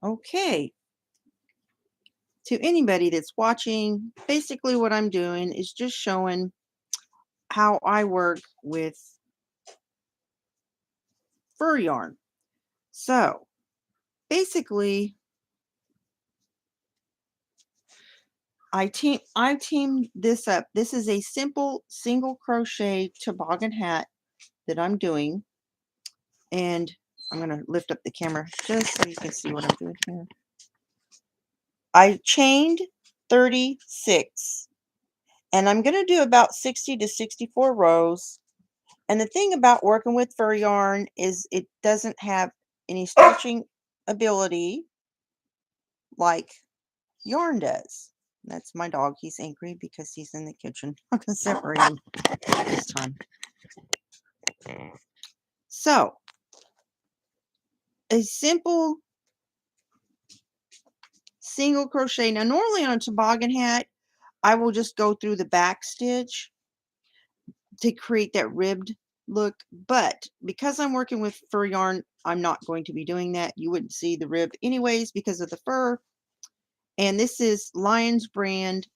Okay, to anybody that's watching, basically what I'm doing is just showing how I work with fur yarn. So basically, I teamed this up. This is a simple single crochet toboggan hat that I'm doing, and I'm going to lift up the camera just so you can see what I'm doing here. I chained 36, and I'm going to do about 60 to 64 rows. And the thing about working with fur yarn is it doesn't have any stretching ability like yarn does. That's my dog. He's angry because he's in the kitchen. I'm going to separate him this time. So, a simple single crochet. Now, normally on a toboggan hat, I will just go through the back stitch to create that ribbed look. But because I'm working with fur yarn, I'm not going to be doing that. You wouldn't see the rib anyways because of the fur. And this is Lion's brand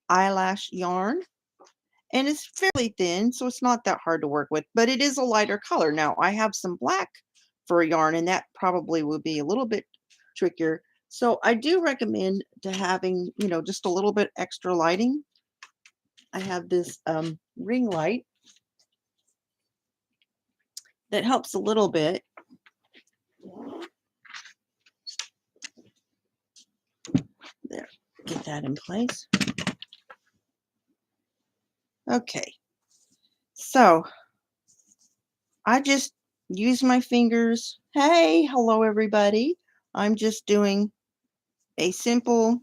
eyelash yarn. And it's fairly thin, so it's not that hard to work with. But it is a lighter color. Now, I have some black fur yarn, and that probably will be a little bit trickier. So I do recommend to having, just a little bit extra lighting. I have this ring light that helps a little bit. There, get that in place. Okay, so I just use my fingers. Hey, hello everybody. I'm just doing a simple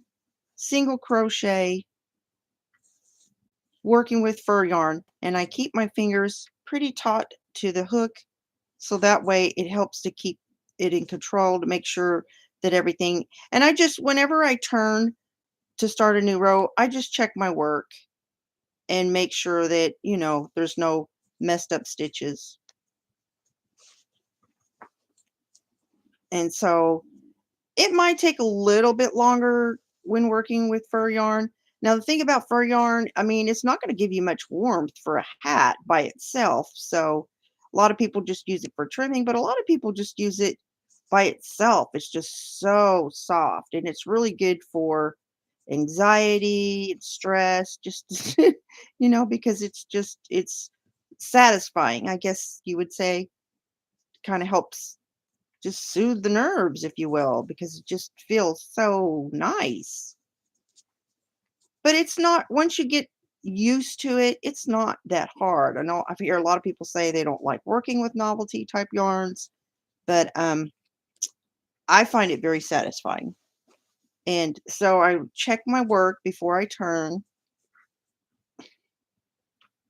single crochet working with fur yarn, and I keep my fingers pretty taut to the hook so that way it helps to keep it in control to make sure that everything, and I just, whenever I turn to start a new row, I just check my work and make sure that, there's no messed up stitches. And so it might take a little bit longer when working with fur yarn. Now, the thing about fur yarn, I mean, it's not going to give you much warmth for a hat by itself. So a lot of people just use it for trimming, but a lot of people just use it by itself. It's just so soft, and it's really good for anxiety and stress, just, because it's satisfying, I guess you would say. Kind of helps just soothe the nerves, if you will, because it just feels so nice. But it's not, once you get used to it, it's not that hard. I know I hear a lot of people say they don't like working with novelty type yarns, but I find it very satisfying. And so I check my work before I turn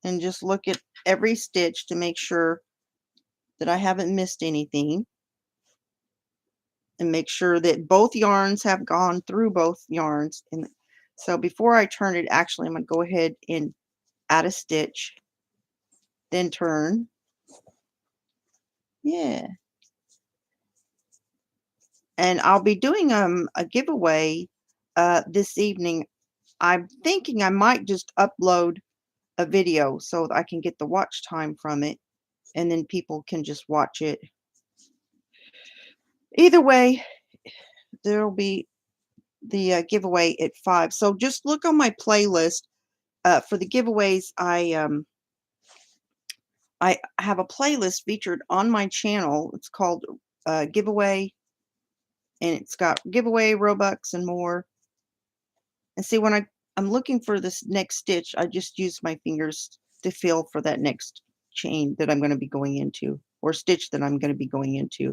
and just look at every stitch to make sure that I haven't missed anything, and make sure that both yarns have gone through both yarns. And so before I turn it, actually, I'm going to go ahead and add a stitch, then turn. Yeah. And I'll be doing a giveaway this evening. I'm thinking I might just upload a video so that I can get the watch time from it, and then people can just watch it. Either way, there'll be the giveaway at 5. So just look on my playlist for the giveaways. I have a playlist featured on my channel. It's called Giveaway, and it's got giveaway, Robux, and more. And see, when I'm looking for this next stitch, I just use my fingers to feel for that next chain that I'm going to be going into, or stitch that I'm going to be going into.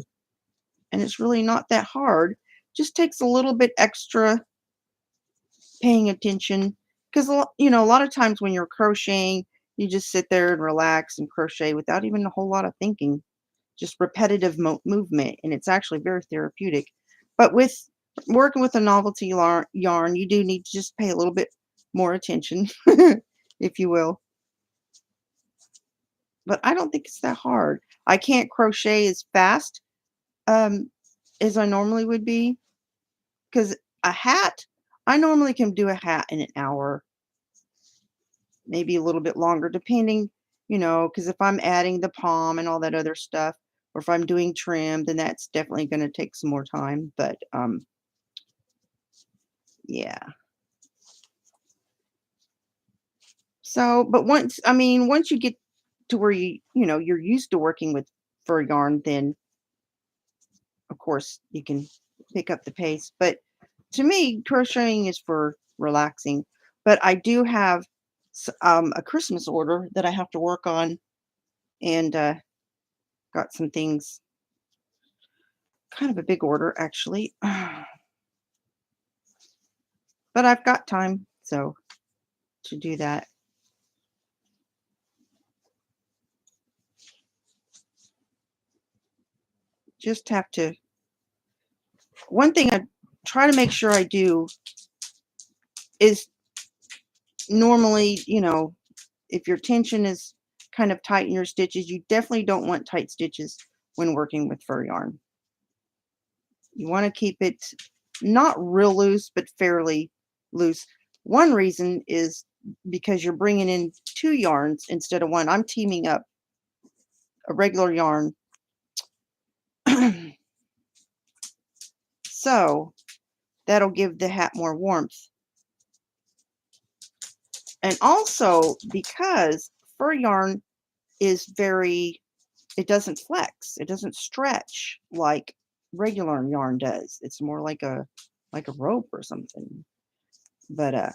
And it's really not that hard. Just takes a little bit extra paying attention, because a lot of times when you're crocheting, you just sit there and relax and crochet without even a whole lot of thinking, just repetitive movement, and it's actually very therapeutic. But with working with a novelty yarn, you do need to just pay a little bit more attention, if you will. But I don't think it's that hard. I can't crochet as fast as I normally would be, because a hat, I normally can do a hat in an hour, maybe a little bit longer, depending, because if I'm adding the palm and all that other stuff, or if I'm doing trim, then that's definitely going to take some more time. But yeah. So, but once you get to where you're used to working with fur yarn, then of course you can pick up the pace. But to me, crocheting is for relaxing. But I do have a Christmas order that I have to work on, and got some things, kind of a big order actually. But I've got time, so to do that. Just have to. One thing I try to make sure I do is normally, if your tension is kind of tight in your stitches, you definitely don't want tight stitches when working with fur yarn. You want to keep it not real loose, but fairly loose. One reason is because you're bringing in two yarns instead of one. I'm teaming up a regular yarn. So that'll give the hat more warmth. And also because fur yarn is it doesn't flex. It doesn't stretch like regular yarn does. It's more like a rope or something. But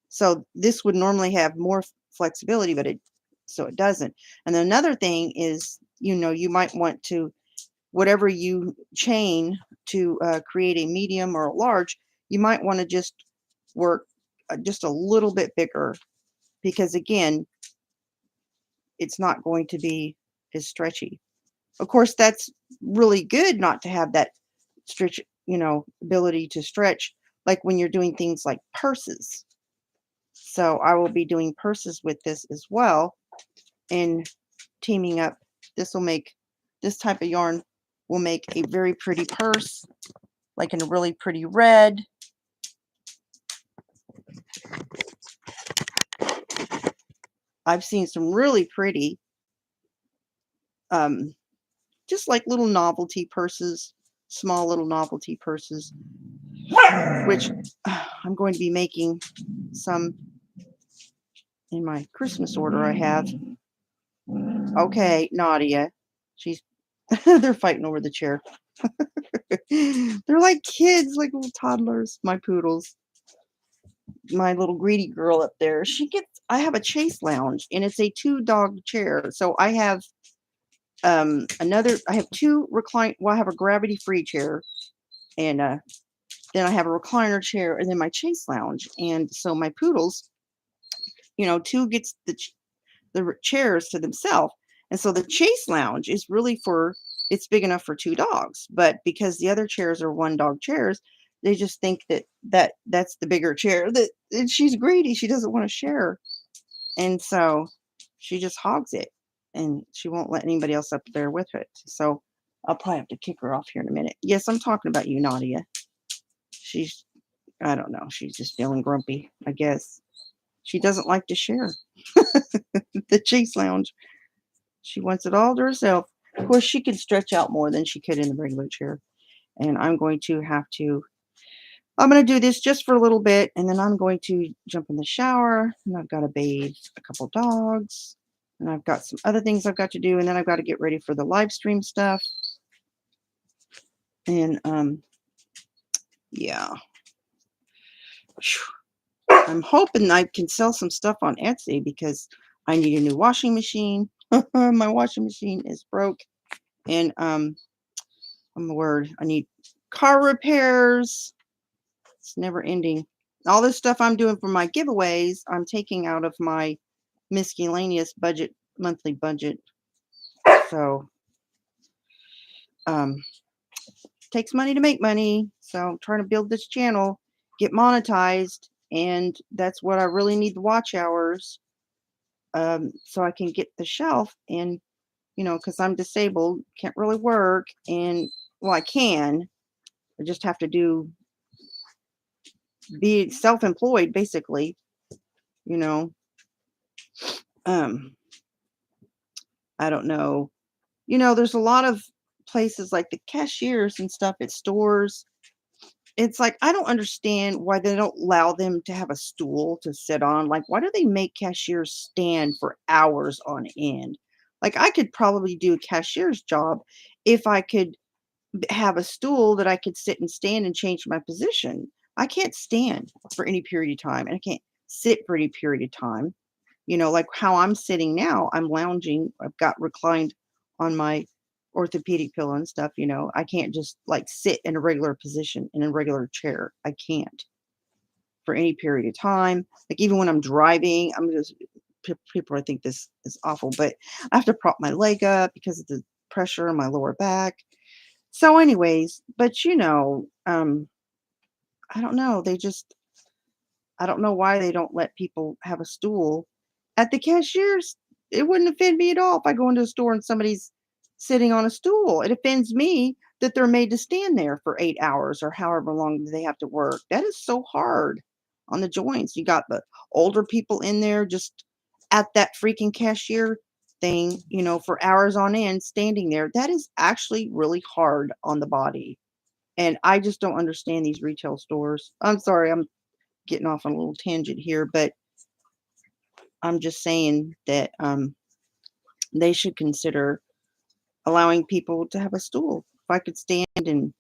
so this would normally have more flexibility, but it doesn't. And then another thing is, you might want to, whatever you chain to create a medium or a large, you might want to just work just a little bit bigger, because again, it's not going to be as stretchy. Of course, that's really good not to have that stretch, ability to stretch, like when you're doing things like purses. So I will be doing purses with this as well, and teaming up. This type of yarn will make a very pretty purse, like in a really pretty red. I've seen some really pretty, um, just like little novelty purses, small little novelty purses, which I'm going to be making some in my Christmas order I have. Okay, Nadia. She's they're fighting over the chair. They're like kids, like little toddlers, my poodles. My little greedy girl up there. I have a chase lounge, and it's a 2-dog chair. So I have I have I have a gravity free chair, and then I have a recliner chair, and then my chase lounge. And so my poodles, two gets the chairs to themselves. And so the chase lounge is really it's big enough for 2 dogs. But because the other chairs are 1-dog chairs, they just think that's the bigger chair. And she's greedy. She doesn't want to share. And so she just hogs it, and she won't let anybody else up there with it. So I'll probably have to kick her off here in a minute. Yes, I'm talking about you, Nadia. I don't know. She's just feeling grumpy, I guess. She doesn't like to share the chase lounge. She wants it all to herself. Of course, she can stretch out more than she could in the regular chair. And I'm going to do this just for a little bit, and then I'm going to jump in the shower, and I've got to bathe a couple dogs, and I've got some other things I've got to do, and then I've got to get ready for the live stream stuff. And yeah. I'm hoping I can sell some stuff on Etsy, because I need a new washing machine. My washing machine is broke. And I'm the word. I need car repairs. It's never ending. All this stuff I'm doing for my giveaways, I'm taking out of my miscellaneous monthly budget. So takes money to make money. So I'm trying to build this channel, get monetized, and that's what I really need, the watch hours, so I can get the shelf. And because I'm disabled, can't really work, and well, I can, I just have to be self-employed basically, you know. Um, I don't know. There's a lot of places like the cashiers and stuff at stores. It's like, I don't understand why they don't allow them to have a stool to sit on. Like, why do they make cashiers stand for hours on end? Like, I could probably do a cashier's job if I could have a stool that I could sit and stand and change my position. I can't stand for any period of time, and I can't sit for any period of time. Like how I'm sitting now, I'm lounging. I've got reclined on my orthopedic pillow and stuff. I can't just like sit in a regular position in a regular chair. I can't for any period of time. Like even when I'm driving, people I think this is awful, but I have to prop my leg up because of the pressure on my lower back. So anyways, but I don't know. I don't know why they don't let people have a stool at the cashiers. It wouldn't offend me at all if I go into a store and somebody's sitting on a stool. It offends me that they're made to stand there for 8 hours or however long they have to work. That is so hard on the joints. You got the older people in there just at that freaking cashier thing, for hours on end standing there. That is actually really hard on the body. And I just don't understand these retail stores. I'm sorry, I'm getting off on a little tangent here, but I'm just saying that they should consider allowing people to have a stool. If I could stand and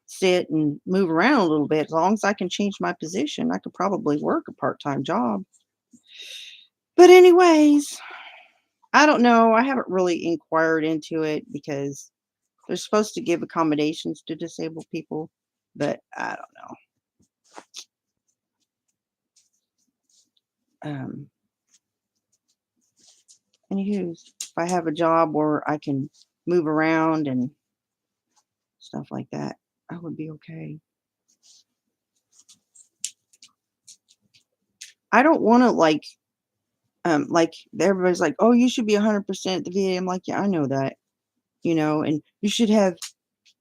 sit and move around a little bit, as long as I can change my position, I could probably work a part-time job. But anyways, I don't know. I haven't really inquired into it because they're supposed to give accommodations to disabled people, but I don't know. Anywho's, if I have a job where I can move around and stuff like that, I would be okay. I don't want to like everybody's like, oh, you should be 100% at the VA. I'm like, yeah, I know that, and you should have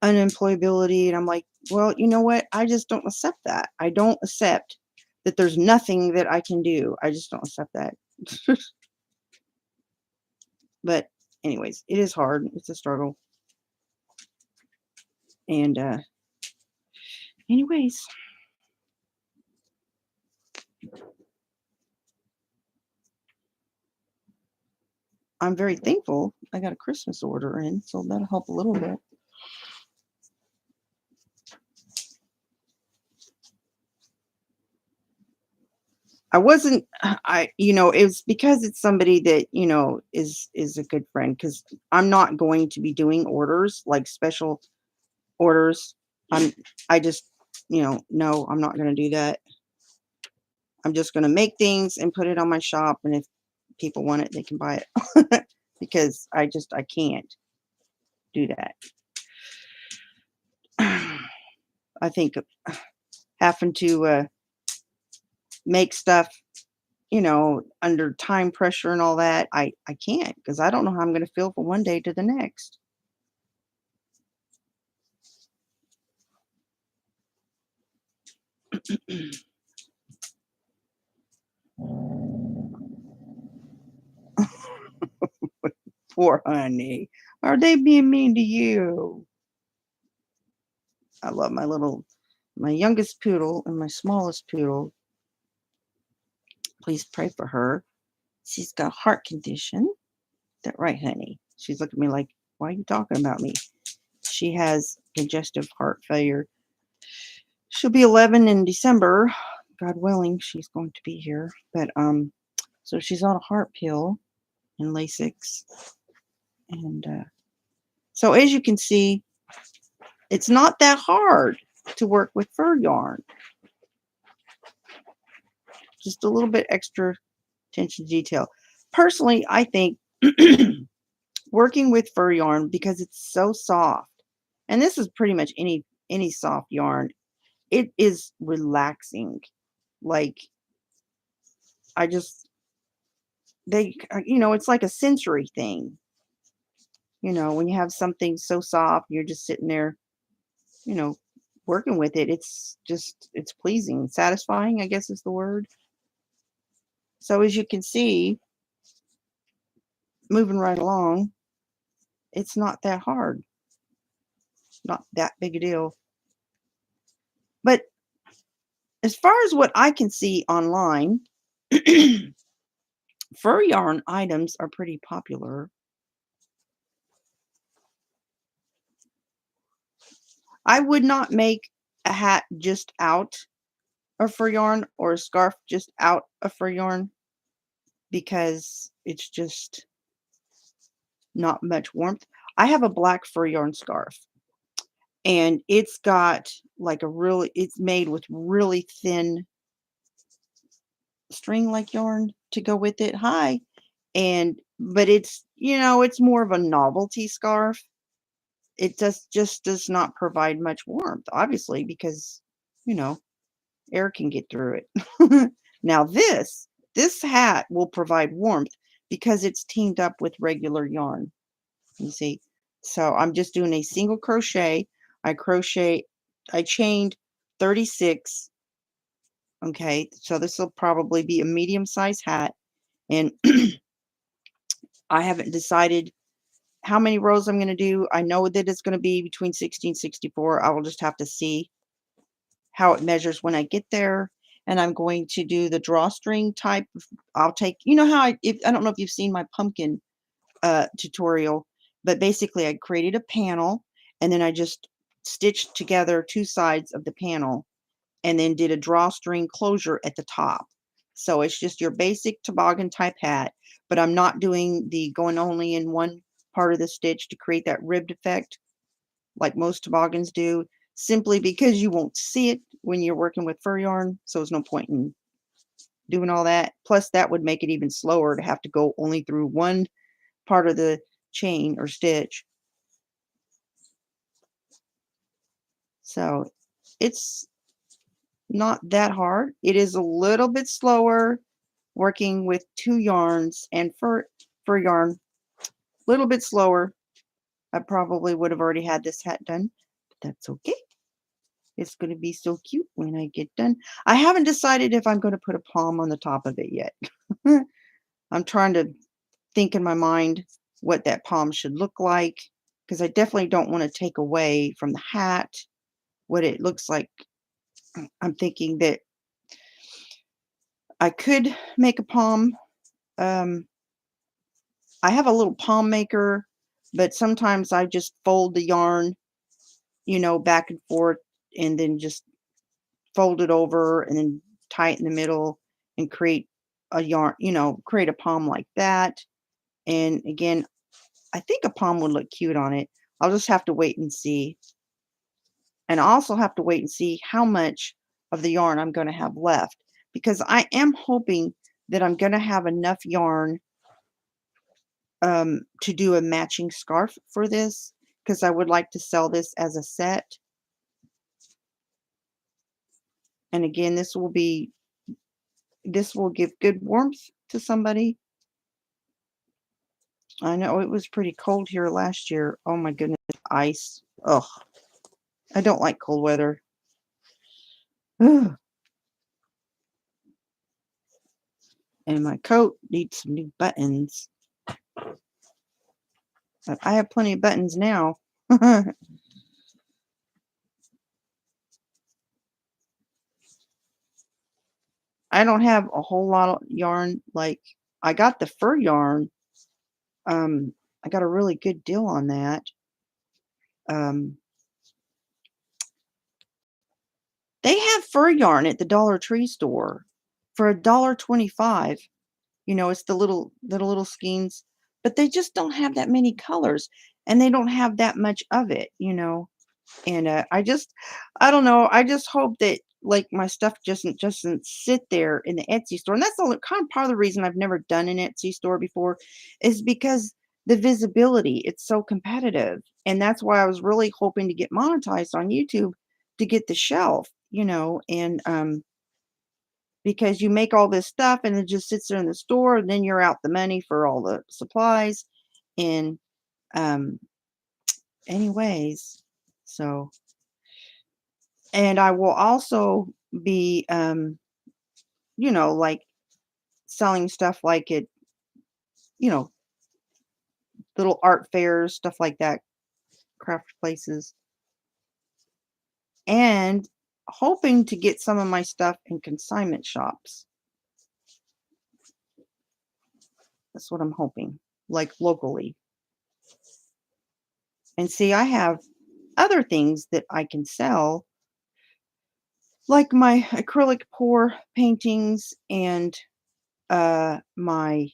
unemployability. And I'm like, well, you know what? I just don't accept that. I don't accept that there's nothing that I can do. I just don't accept that. But anyways, it is hard. It's a struggle. And anyways, I'm very thankful I got a Christmas order in, so that'll help a little bit. I wasn't it was because it's somebody that, is a good friend because I'm not going to be doing orders, like special orders. I just, no, I'm not gonna do that. I'm just gonna make things and put it on my shop, and if people want it, they can buy it. Because I can't do that. I think having to make stuff, under time pressure and all that, I can't because I don't know how I'm going to feel from one day to the next. Poor honey. Are they being mean to you? I love my youngest poodle and my smallest poodle. Please pray for her. She's got a heart condition. That right, honey? She's looking at me like, why are you talking about me? She has congestive heart failure. She'll be 11 in December. God willing, she's going to be here. But so she's on a heart pill and Lasix. And so as you can see, it's not that hard to work with fur yarn. Just a little bit extra attention to detail. Personally, I think working with fur yarn, because it's so soft, and this is pretty much any soft yarn, it is relaxing. Like I just it's like a sensory thing. When you have something so soft, you're just sitting there, you know, working with it, it's pleasing, satisfying, I guess is the word. So as you can see, moving right along, it's not that hard, not that big a deal. But as far as what I can see online, fur yarn items are pretty popular. I would not make a hat just out of fur yarn or a scarf just out of fur yarn because it's just not much warmth. I have a black fur yarn scarf and it's got like it's made with really thin string like yarn to go with it. Hi. But it's more of a novelty scarf. It just does not provide much warmth, obviously, because, you know, air can get through it. Now this hat will provide warmth because it's teamed up with regular yarn. You see? So I'm just doing a single crochet. I crochet I chained 36. Okay, so this will probably be a medium size hat. And I haven't decided how many rows I'm going to do. I know that it's going to be between 60 and 64. I will just have to see how it measures when I get there. And I'm going to do the drawstring type. I'll take, you know how I don't know if you've seen my pumpkin tutorial, but basically I created a panel and then I just stitched together two sides of the panel and then did a drawstring closure at the top. So it's just your basic toboggan type hat, but I'm not doing the going only in one part of the stitch to create that ribbed effect like most toboggans do, simply because you won't see it when you're working with fur yarn. So there's no point in doing all that. Plus, that would make it even slower to have to go only through one part of the chain or stitch. So it's not that hard. It is a little bit slower working with two yarns and fur yarn. A little bit slower. I probably would have already had this hat done, but that's okay. It's going to be so cute when I get done. I haven't decided if I'm going to put a palm on the top of it yet. I'm trying to think in my mind what that palm should look like because I definitely don't want to take away from the hat what it looks like. I'm thinking that I could make a palm. Um, I have a little palm maker, but sometimes I just fold the yarn, back and forth and then just fold it over and then tie it in the middle and create a yarn, create a palm like that. And again, I think a palm would look cute on it. I'll just have to wait and see. And I also have to wait and see how much of the yarn I'm going to have left because I am hoping that I'm going to have enough yarn to do a matching scarf for this because I would like to sell this as a set. And again, this will give good warmth to somebody. I know it was pretty cold here last year. Oh my goodness, ice. Oh, I don't like cold weather. Ugh. And my coat needs some new buttons. But I have plenty of buttons now. I don't have a whole lot of yarn. Like I got the fur yarn. Um, I got a really good deal on that. Um, they have fur yarn at the Dollar Tree store for $1.25. It's the little skeins, but they just don't have that many colors, and they don't have that much of it. And I don't know. I just hope that like my stuff just doesn't sit there in the Etsy store. And that's the kind of part of the reason I've never done an Etsy store before, is because the visibility. It's so competitive, and that's why I was really hoping to get monetized on YouTube to get the shelf. And because you make all this stuff and it just sits there in the store, and then you're out the money for all the supplies. And um, anyways, so And I will also be, like selling stuff like it, you know, little art fairs, stuff like that, craft places, and hoping to get some of my stuff in consignment shops. That's what I'm hoping, like locally. And see, I have other things that I can sell, like my acrylic pour paintings and my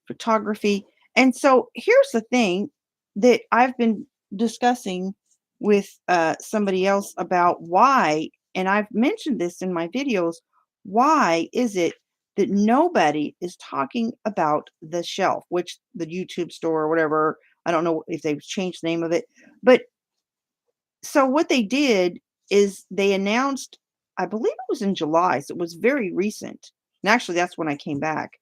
photography. And so here's the thing that I've been discussing with somebody else about why, and I've mentioned this in my videos, why is it that nobody is talking about the shelf, which the YouTube store or whatever, I don't know if they've changed the name of it, but so what they did is they announced, I believe it was in July, so it was very recent. And actually, that's when I came back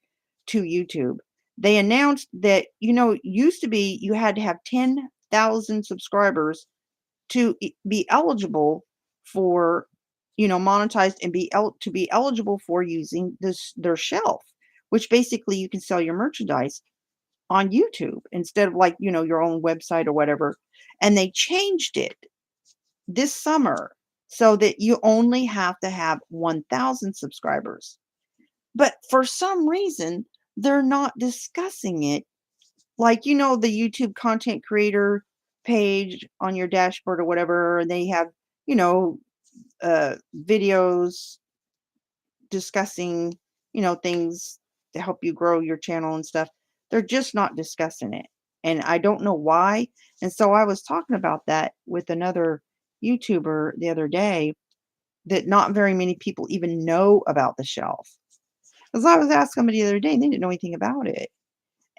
to YouTube. They announced that, used to be you had to have 10,000 subscribers to be eligible for, monetized and to be eligible for using their shelf, which basically you can sell your merchandise on YouTube instead of like, your own website or whatever. And they changed it this summer so that you only have to have 1,000 subscribers. But for some reason, they're not discussing it. Like, the YouTube content creator page on your dashboard or whatever, and they have, you know, videos discussing, things to help you grow your channel and stuff. They're just not discussing it. And I don't know why. And so I was talking about that with another YouTuber the other day, that not very many people even know about the shelf. Because I was asking somebody the other day and they didn't know anything about it.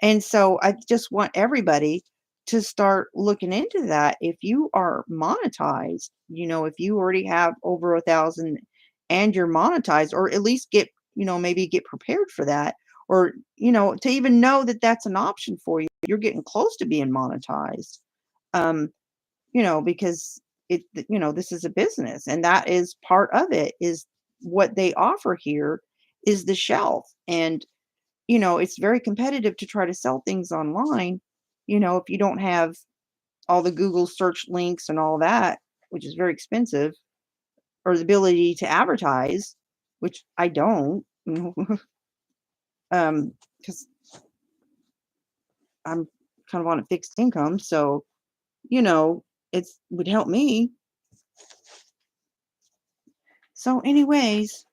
And so I just want everybody to start looking into that. If you are monetized, if you already have over 1,000 and you're monetized, or at least get, maybe get prepared for that, or, to even know that that's an option for you. You're getting close to being monetized. Um, because this is a business, and that is part of it, is what they offer here is the shelf. And, it's very competitive to try to sell things online, if you don't have all the Google search links and all that, which is very expensive, or the ability to advertise, which I don't, because I'm kind of on a fixed income. So, it's would help me. So anyways,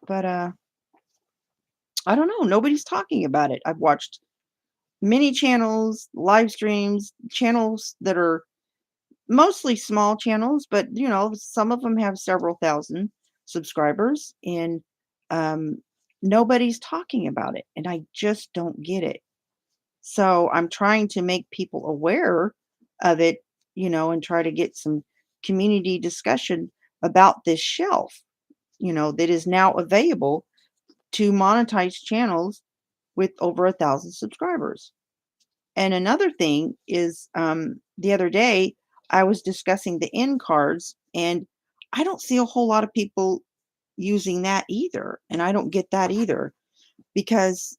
but I don't know. Nobody's talking about it. I've watched many channels, live streams, channels that are mostly small channels, but some of them have several thousand subscribers, and um, nobody's talking about it. And I just don't get it. So I'm trying to make people aware of it, and try to get some community discussion about this shelf, that is now available to monetize channels with over 1,000 subscribers. And another thing is, the other day I was discussing the end cards, and I don't see a whole lot of people using that either. And I don't get that either, because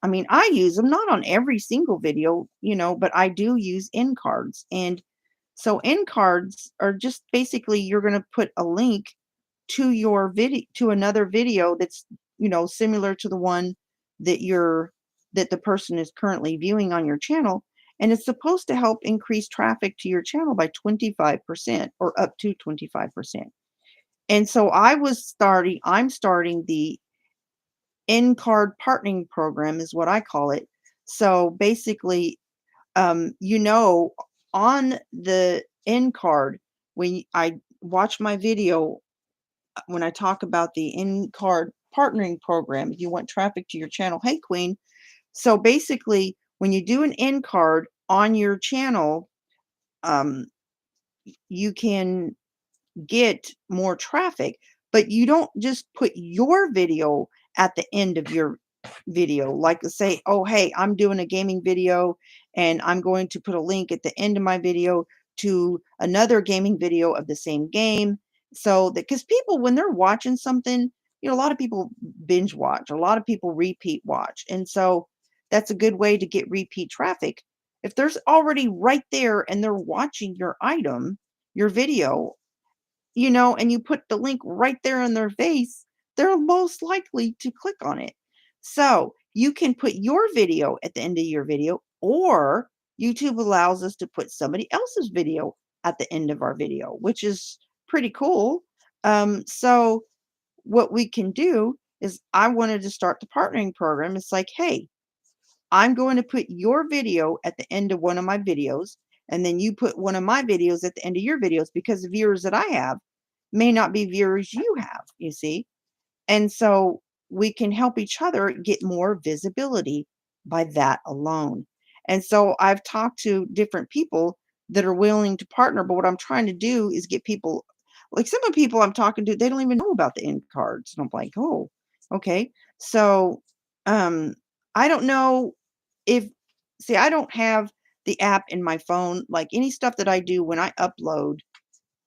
I mean, I use them not on every single video, but I do use end cards. And so end cards are just basically you're going to put a link to your video, to another video that's, similar to the one that the person is currently viewing on your channel, and it's supposed to help increase traffic to your channel by 25% or up to 25%. And so I'm starting the end card partnering program, is what I call it. So basically, on the end card, when I watch my video, when I talk about the in-card partnering program, if you want traffic to your channel. Hey, Queen. So basically, when you do an in card on your channel, um, you can get more traffic, but you don't just put your video at the end of your video. Like to say, oh, hey, I'm doing a gaming video and I'm going to put a link at the end of my video to another gaming video of the same game. So that because people, when they're watching something, a lot of people binge watch, a lot of people repeat watch. And so that's a good way to get repeat traffic. If there's already right there and they're watching your item, your video, and you put the link right there in their face, they're most likely to click on it. So you can put your video at the end of your video, or YouTube allows us to put somebody else's video at the end of our video, which is pretty cool. So what we can do is I wanted to start the partnering program. It's like, hey, I'm going to put your video at the end of one of my videos, and then you put one of my videos at the end of your videos because the viewers that I have may not be viewers you have, you see? And so we can help each other get more visibility by that alone. And so I've talked to different people that are willing to partner, but what I'm trying to do is get people, like some of the people I'm talking to, they don't even know about the end cards. And I'm like, oh, okay. So I don't know if, see, I don't have the app in my phone. Like any stuff that I do when I upload,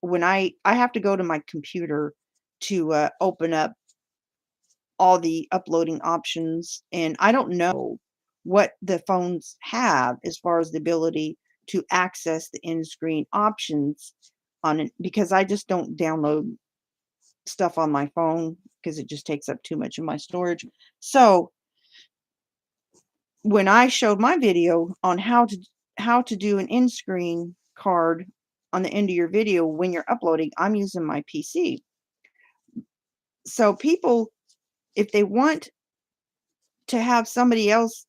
when I have to go to my computer to open up all the uploading options, and I don't know what the phones have as far as the ability to access the end screen options on it, because I just don't download stuff on my phone because it just takes up too much of my storage. So when I showed my video on how to do an end screen card on the end of your video when you're uploading, I'm using my PC. So people, if they want to have somebody else,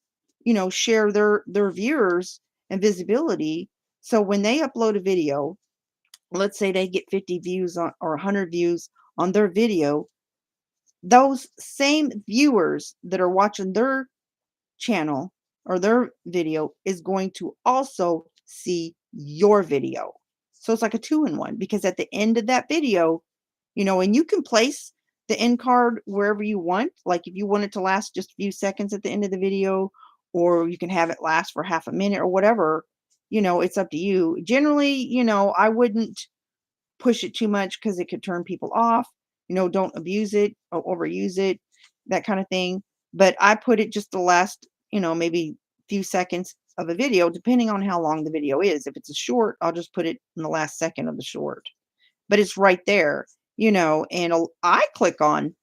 share their viewers and visibility. So when they upload a video, let's say they get 50 views on or 100 views on their video, those same viewers that are watching their channel or their video is going to also see your video. So it's like a two in one, because at the end of that video, and you can place the end card wherever you want. Like if you want it to last just a few seconds at the end of the video, or you can have it last for half a minute or whatever, it's up to you. Generally, I wouldn't push it too much because it could turn people off. Don't abuse it or overuse it, that kind of thing. But I put it just the last, maybe few seconds of a video, depending on how long the video is. If it's a short, I'll just put it in the last second of the short. But it's right there, and I click on,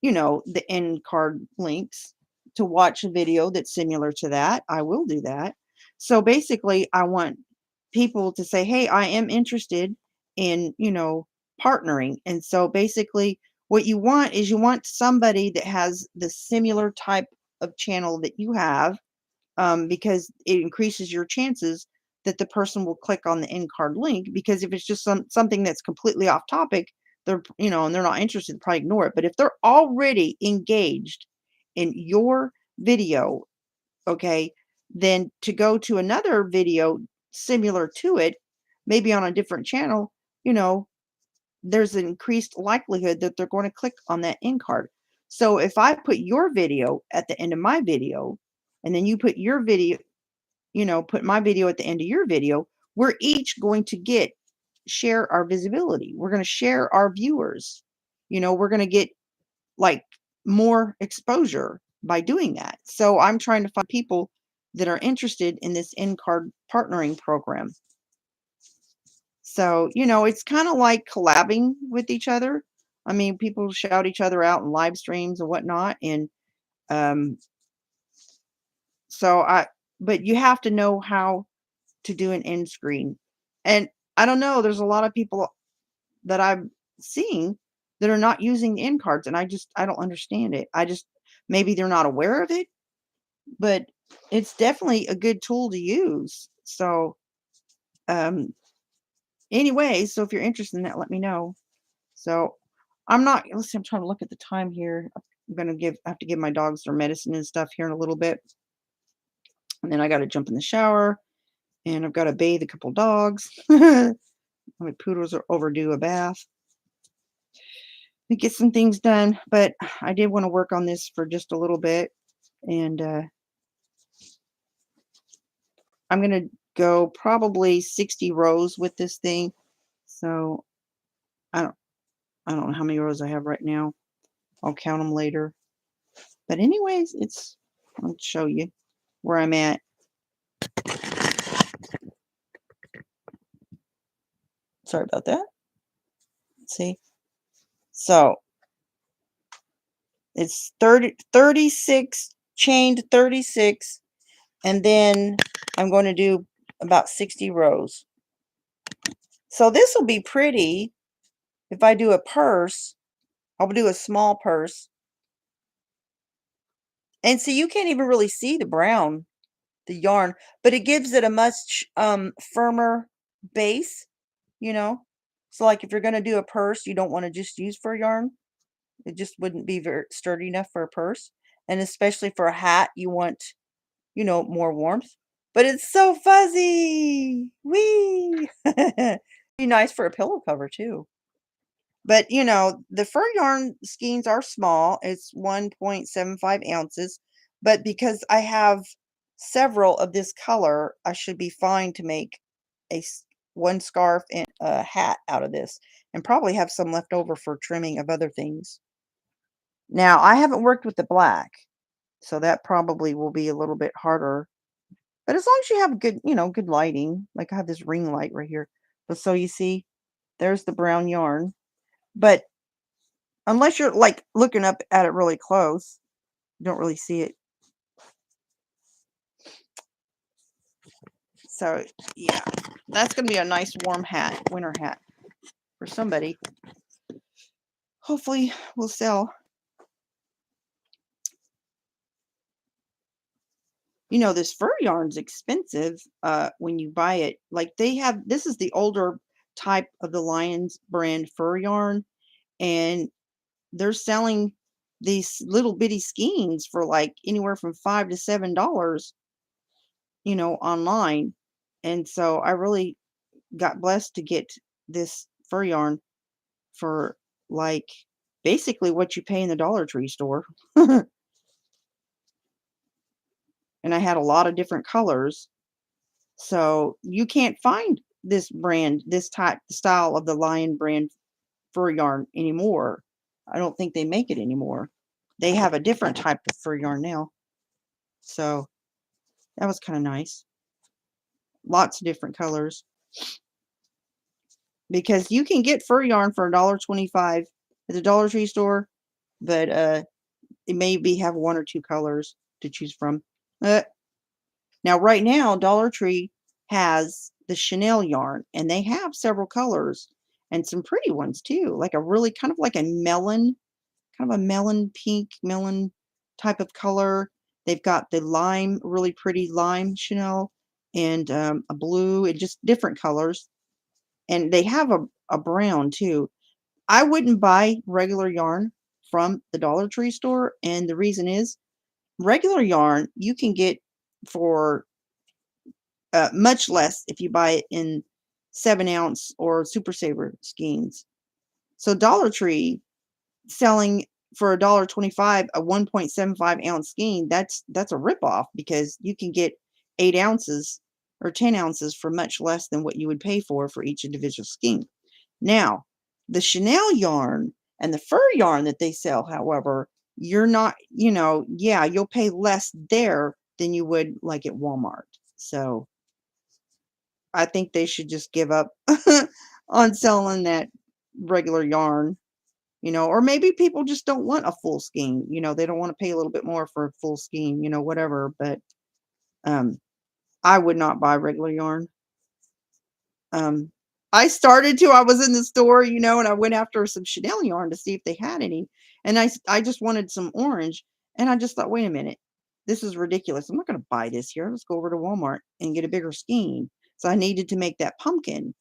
the end card links to watch a video that's similar to that. I will do that. So basically, I want people to say, "Hey, I am interested in, partnering." And so basically, what you want is you want somebody that has the similar type of channel that you have, because it increases your chances that the person will click on the end card link. Because if it's just something that's completely off topic, and they're not interested, probably ignore it. But if they're already engaged in your video, okay, then to go to another video similar to it, maybe on a different channel, you know, there's an increased likelihood that they're going to click on that end card. So if I put your video at the end of my video, and then you put your video, put my video at the end of your video, we're each going to share our visibility. We're going to share our viewers. We're going to get like more exposure by doing that. So I'm trying to find people that are interested in this in card partnering program. So, it's kind of like collabing with each other. I mean, people shout each other out in live streams and whatnot. And um, so but you have to know how to do an end screen. And I don't know, there's a lot of people that I'm seeing that are not using the end cards, and I don't understand it. Maybe they're not aware of it, but it's definitely a good tool to use. So, anyway, so if you're interested in that, let me know. So, let's see, I'm trying to look at the time here. I have to give my dogs their medicine and stuff here in a little bit. And then I got to jump in the shower, and I've got to bathe a couple dogs. My poodles are overdue a bath. To get some things done, but I did want to work on this for just a little bit, and I'm going to go probably 60 rows with this thing. So I don't I don't know how many rows I have right now. I'll count them later. But anyways, I'll show you where I'm at. Sorry about that. See? So it's 36, chained 36, and then I'm going to do about 60 rows. So this will be pretty if I do a purse. I'll do a small purse. And so you can't even really see the brown, the yarn, but it gives it a much firmer base, you know. So like if you're going to do a purse, you don't want to just use fur yarn. It just wouldn't be very sturdy enough for a purse. And especially for a hat, you want, more warmth. But it's so fuzzy. Whee! Be nice for a pillow cover too. But, the fur yarn skeins are small. It's 1.75 ounces. But because I have several of this color, I should be fine to make one scarf and a hat out of this. And probably have some left over for trimming of other things. Now, I haven't worked with the black, so that probably will be a little bit harder. But as long as you have good lighting, like I have this ring light right here. But so you see, there's the brown yarn. But unless you're like looking up at it really close, you don't really see it. So yeah, that's going to be a nice warm hat, winter hat for somebody. Hopefully will sell. This fur yarn's expensive when you buy it. Like this is the older type of the Lions brand fur yarn, and they're selling these little bitty skeins for like anywhere from $5 to $7, online. And so I really got blessed to get this fur yarn for like basically what you pay in the Dollar Tree store. And I had a lot of different colors. So you can't find this brand, this type style of the Lion brand fur yarn anymore. I don't think they make it anymore. They have a different type of fur yarn now. So that was kind of nice. Lots of different colors. Because you can get fur yarn for $1.25 at the Dollar Tree store, but it maybe have one or two colors to choose from. Now, right now, Dollar Tree has the Chanel yarn, and they have several colors and some pretty ones too, like a really kind of like a melon, kind of a melon pink, melon type of color. They've got the lime, really pretty lime Chanel, and a blue, and just different colors. And they have a brown too. I wouldn't buy regular yarn from the Dollar Tree store, and the reason is regular yarn you can get for much less if you buy it in 7-ounce or Super Saver skeins. So Dollar Tree selling for $1.25 a 1.75-ounce skein, that's a ripoff because you can get 8 ounces or 10 ounces for much less than what you would pay for each individual skein. Now, the Chanel yarn and the fur yarn that they sell, however, you're not, yeah, you'll pay less there than you would like at Walmart. So I think they should just give up on selling that regular yarn, or maybe people just don't want a full skein, they don't want to pay a little bit more for a full skein, whatever. But um, I would not buy regular yarn. Um, I started to. I was in the store, and I went after some Chanel yarn to see if they had any, and I just wanted some orange, and I just thought, wait a minute, this is ridiculous. I'm not going to buy this here. Let's go over to Walmart and get a bigger skein. So I needed to make that pumpkin,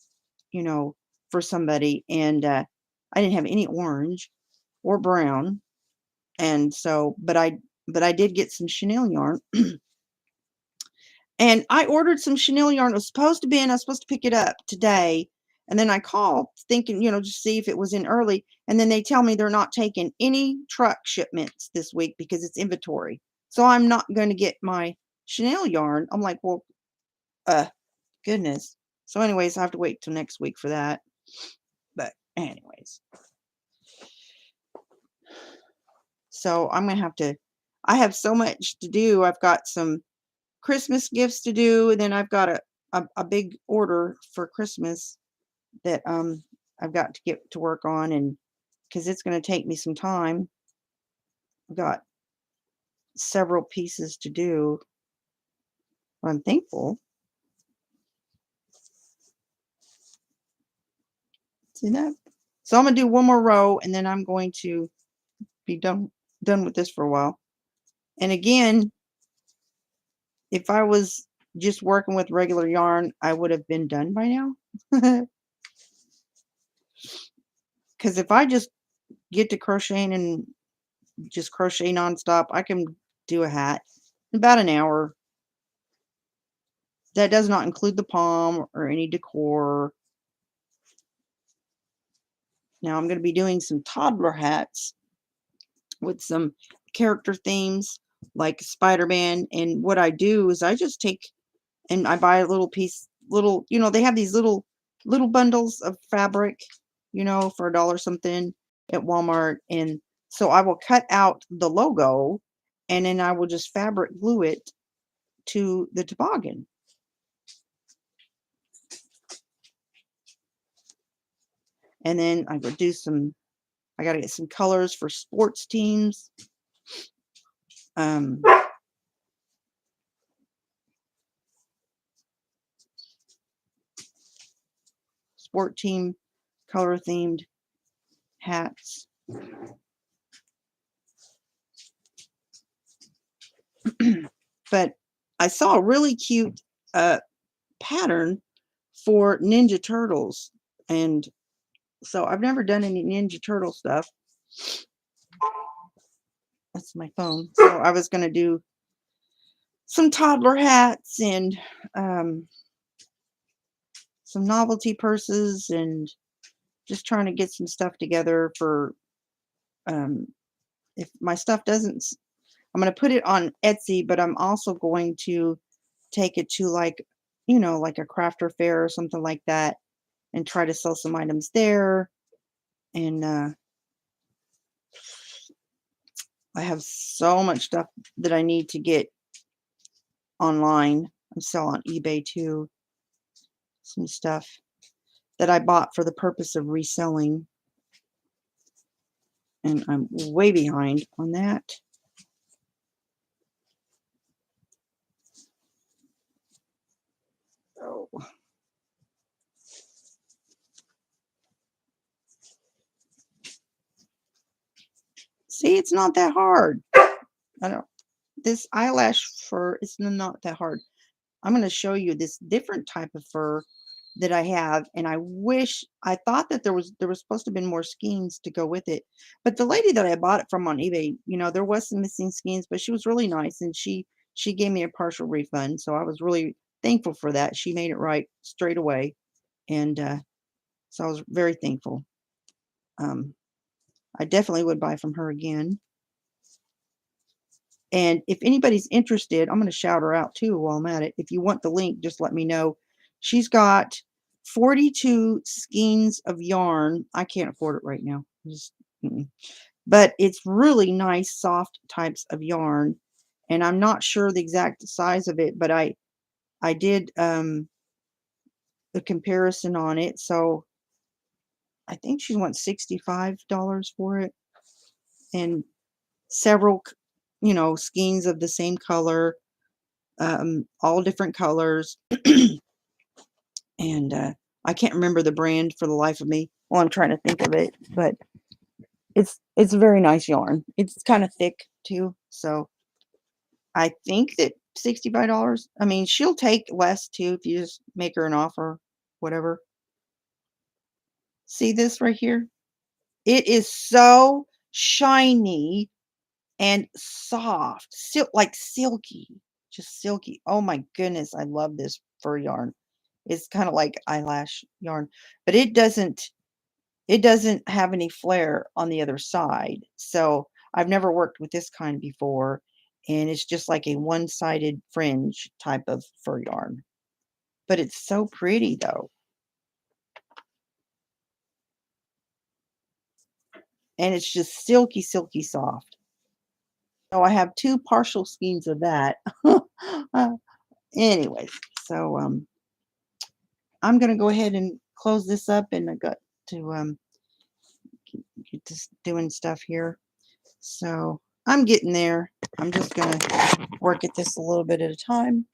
for somebody, and I didn't have any orange or brown, and so, but I did get some Chanel yarn. And I ordered some Chanel yarn. It was supposed to be in. I was supposed to pick it up today. And then I called thinking, just see if it was in early. And then they tell me they're not taking any truck shipments this week because it's inventory. So I'm not going to get my Chanel yarn. I'm like, well, goodness. So anyways, I have to wait till next week for that. But anyways. So I'm gonna have to I have so much to do. I've got some Christmas gifts to do, and then I've got a big order for Christmas that I've got to get to work on, and because it's gonna take me some time. I've got several pieces to do. I'm thankful. See that? So I'm gonna do one more row, and then I'm going to be done with this for a while. And again, if I was just working with regular yarn, I would have been done by now. Because if I just get to crocheting and just crochet nonstop, I can do a hat in about an hour. That does not include the palm or any decor. Now I'm going to be doing some toddler hats with some character themes like Spider-Man. And what I do is I just take and I buy a little piece, they have these little bundles of fabric, for a dollar something at Walmart. And so I will cut out the logo and then I will just fabric glue it to the toboggan. And then I will I got to get some colors for sports teams. Um, sport team color themed hats. But I saw a really cute pattern for Ninja Turtles, and so I've never done any Ninja Turtle stuff. That's my phone. So I was going to do some toddler hats and some novelty purses, and just trying to get some stuff together for if my stuff doesn't, I'm going to put it on Etsy, but I'm also going to take it to like a crafter fair or something like that and try to sell some items there. And I have so much stuff that I need to get online. I'm selling on eBay too. Some stuff that I bought for the purpose of reselling. And I'm way behind on that. Oh. See, it's not that hard. I don't. This eyelash fur is not that hard. I'm going to show you this different type of fur that I have, and I thought that there was supposed to have been more skeins to go with it, but the lady that I bought it from on eBay, there was some missing skeins, but she was really nice, and she gave me a partial refund, so I was really thankful for that. She made it right straight away, and so I was very thankful. Um, I definitely would buy from her again. And if anybody's interested, I'm going to shout her out too while I'm at it. If you want the link, just let me know. She's got 42 skeins of yarn. I can't afford it right now. But it's really nice, soft types of yarn. And I'm not sure the exact size of it, but I did the comparison on it. So I think she wants $65 for it. And several, skeins of the same color. All different colors. And I can't remember the brand for the life of me. Well, I'm trying to think of it, but it's a very nice yarn. It's kind of thick too, so I think that $65. I mean, she'll take less too if you just make her an offer, whatever. See this right here? It is so shiny and soft, like silky, just silky. Oh my goodness, I love this fur yarn. It's kind of like eyelash yarn, but it doesn't have any flare on the other side. So I've never worked with this kind before, and it's just like a one-sided fringe type of fur yarn. But it's so pretty though, and it's just silky, silky soft. So I have 2 partial skeins of that. Uh, anyways, so, I'm gonna go ahead and close this up, and I got to, get just doing stuff here. So, I'm getting there. I'm just gonna work at this a little bit at a time.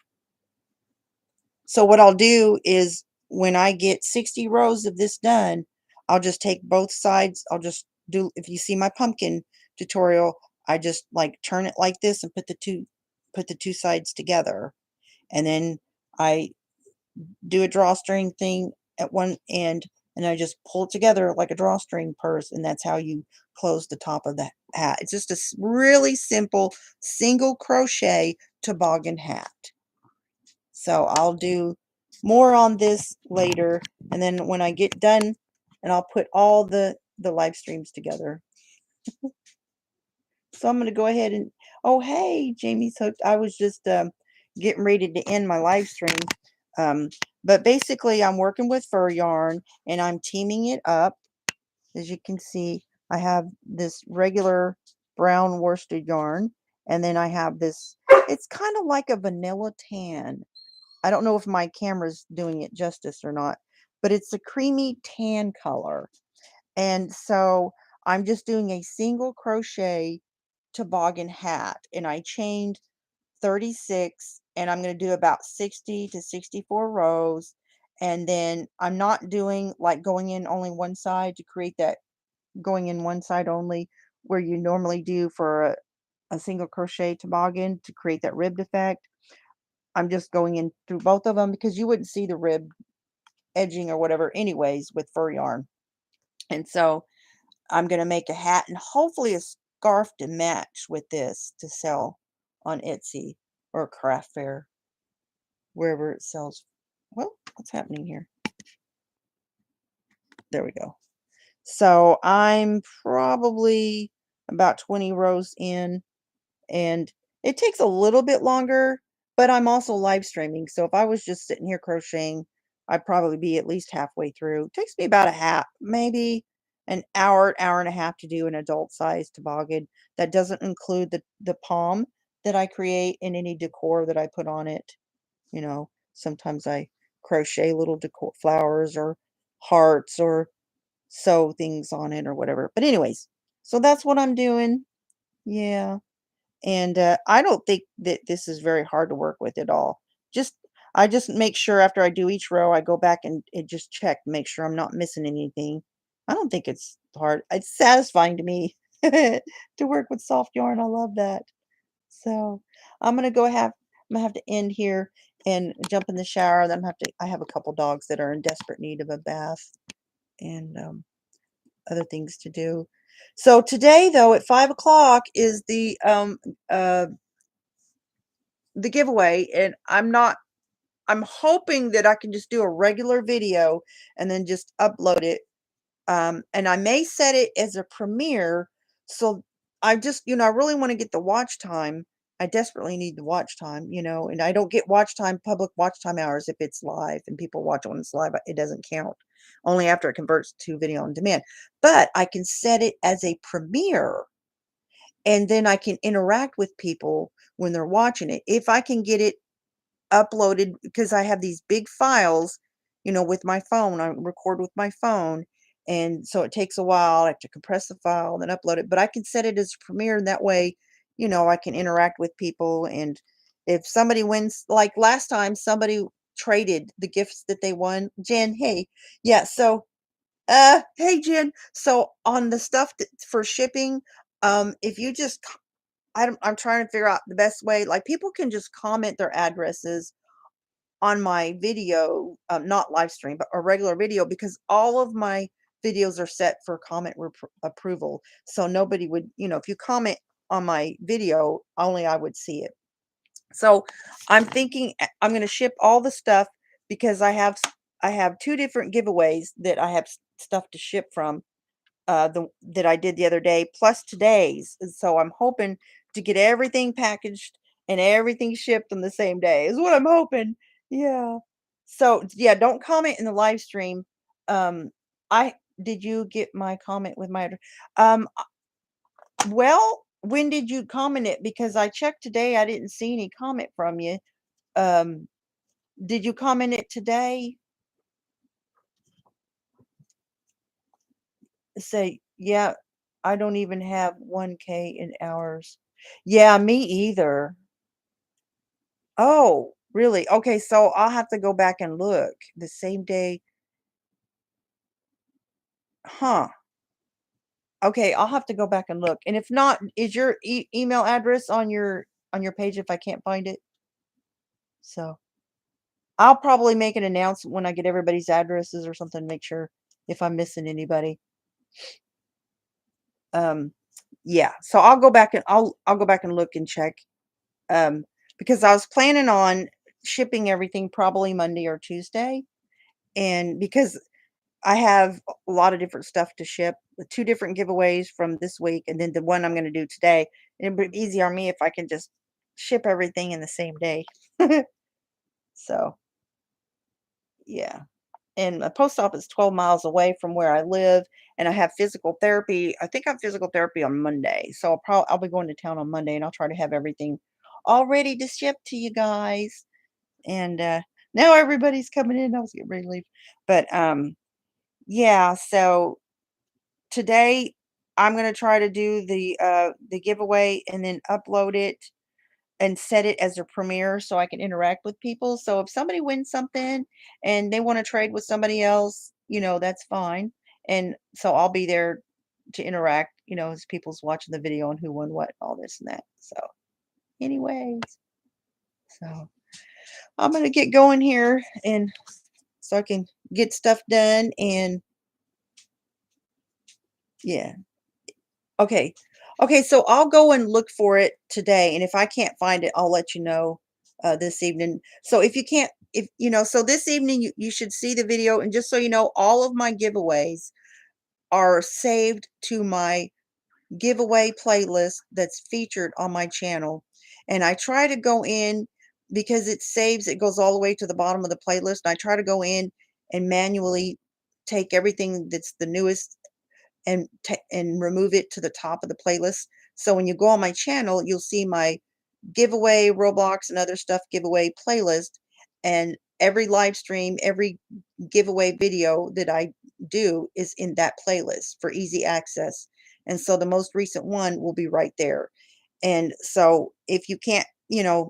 So what I'll do is when I get 60 rows of this done, I'll just take both sides. I'll just do, if you see my pumpkin tutorial, I just like turn it like this and put the two sides together. And then I do a drawstring thing at one end and I just pull it together like a drawstring purse, and that's how you close the top of the hat. It's just a really simple single crochet toboggan hat. So I'll do more on this later, and then when I get done, and I'll put all the live streams together. So I'm going to go ahead and, oh hey, Jamie's hooked. I was just getting ready to end my live stream. Um, but basically I'm working with fur yarn and I'm teaming it up. As you can see, I have this regular brown worsted yarn, and then I have this, it's kind of like a vanilla tan. I don't know if my camera's doing it justice or not, but it's a creamy tan color. And so I'm just doing a single crochet toboggan hat, and I chained 36, and I'm going to do about 60 to 64 rows. And then I'm not doing like going in only one side to create that going in one side only where you normally do for a single crochet toboggan to create that ribbed effect. I'm just going in through both of them because you wouldn't see the rib edging or whatever anyways with fur yarn. And so I'm going to make a hat and hopefully a scarf to match with this to sell on Etsy or craft fair, wherever it sells. Well, what's happening here? There we go. So I'm probably about 20 rows in, and it takes a little bit longer, but I'm also live streaming. So if I was just sitting here crocheting, I'd probably be at least halfway through. It takes me about a half, maybe an hour, hour and a half to do an adult size toboggan. That doesn't include the palm that I create and any decor that I put on it. You know, sometimes I crochet little decor flowers or hearts or sew things on it or whatever. But anyways, so that's what I'm doing. Yeah. And, I don't think that this is very hard to work with at all. Just I just make sure after I do each row, I go back and just check, make sure I'm not missing anything. I don't think it's hard. It's satisfying to me to work with soft yarn. I love that. So, I'm gonna have to end here and jump in the shower. Then I have a couple dogs that are in desperate need of a bath and, other things to do. So today, though, at 5 o'clock is the giveaway, and I'm hoping that I can just do a regular video and then just upload it. And I may set it as a premiere. So I just, I really want to get the watch time. I desperately need the watch time, and I don't get watch time, public watch time hours if it's live and people watch it when it's live. It doesn't count. Only after it converts to video on demand. But I can set it as a premiere, and then I can interact with people when they're watching it. If I can get it uploaded, because I have these big files, with my phone. I record with my phone, and so it takes a while. I have to compress the file, then upload it. But I can set it as a premiere, and that way, I can interact with people. And if somebody wins, like last time, somebody traded the gifts that they won. Jen, hey, yeah. So, hey, Jen. So on the stuff for shipping, if you just I'm trying to figure out the best way. Like people can just comment their addresses on my video, not live stream, but a regular video, because all of my videos are set for comment approval. So nobody would, if you comment on my video, only I would see it. So I'm thinking I'm going to ship all the stuff because I have two different giveaways that I have stuff to ship from the that I did the other day, plus today's. And so I'm hoping to get everything packaged and everything shipped on the same day is what I'm hoping. Yeah. So yeah, don't comment in the live stream. I did you get my comment with my well, when did you comment it? Because I checked today, I didn't see any comment from you. Um, did you comment it today? Say, yeah, I don't even have 1K in hours. Yeah, me either. Oh, really? Okay, so I'll have to go back and look. The same day. Huh. Okay, I'll have to go back and look. And if not, is your email address on your page if I can't find it? So I'll probably make an announcement when I get everybody's addresses or something, make sure if I'm missing anybody. Um, yeah. So I'll go back and I'll go back and look and check. Um, because I was planning on shipping everything probably Monday or Tuesday. And because I have a lot of different stuff to ship, the two different giveaways from this week, and then the one I'm going to do today. It'd be easier on me if I can just ship everything in the same day. So, yeah. And the post office is 12 miles away from where I live, and I have physical therapy. I think I have physical therapy on Monday, so I'll be going to town on Monday, and I'll try to have everything all ready to ship to you guys. And now everybody's coming in. I was getting ready to leave, but yeah. So today I'm gonna try to do the giveaway and then upload it and set it as a premiere so I can interact with people. So if somebody wins something and they want to trade with somebody else, that's fine. And so I'll be there to interact, as people's watching the video on who won what, all this and that. So, anyways, so I'm gonna get going here and so I can get stuff done and yeah. Okay. Okay, so I'll go and look for it today, and if I can't find it, I'll let you know this evening. So if you can't, if so this evening you should see the video, and just so you know, all of my giveaways are saved to my giveaway playlist that's featured on my channel. And I try to go in because it goes all the way to the bottom of the playlist. And I try to go in and manually take everything that's the newest and remove it to the top of the playlist. So when you go on my channel, you'll see my giveaway, Roblox, and other stuff giveaway playlist. And every live stream, every giveaway video that I do is in that playlist for easy access. And so the most recent one will be right there. And so if you can't,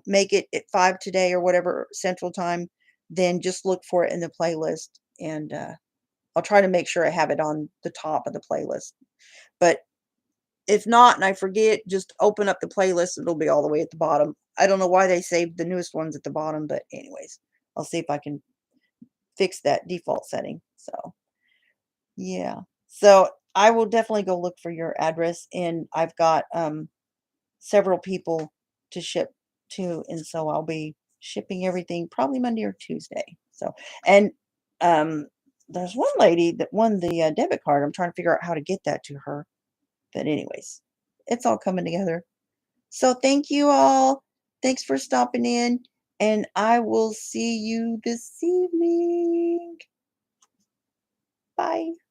make it at 5 today or whatever Central Time, then just look for it in the playlist. And I'll try to make sure I have it on the top of the playlist. But if not, and I forget, just open up the playlist. It'll be all the way at the bottom. I don't know why they saved the newest ones at the bottom, but anyways, I'll see if I can fix that default setting. So, yeah. So I will definitely go look for your address, and I've got several people to ship to, and so I'll be shipping everything probably Monday or Tuesday. So, and um, there's one lady that won the debit card. I'm trying to figure out how to get that to her. But anyways, it's all coming together. So thank you all. Thanks for stopping in, and I will see you this evening. Bye.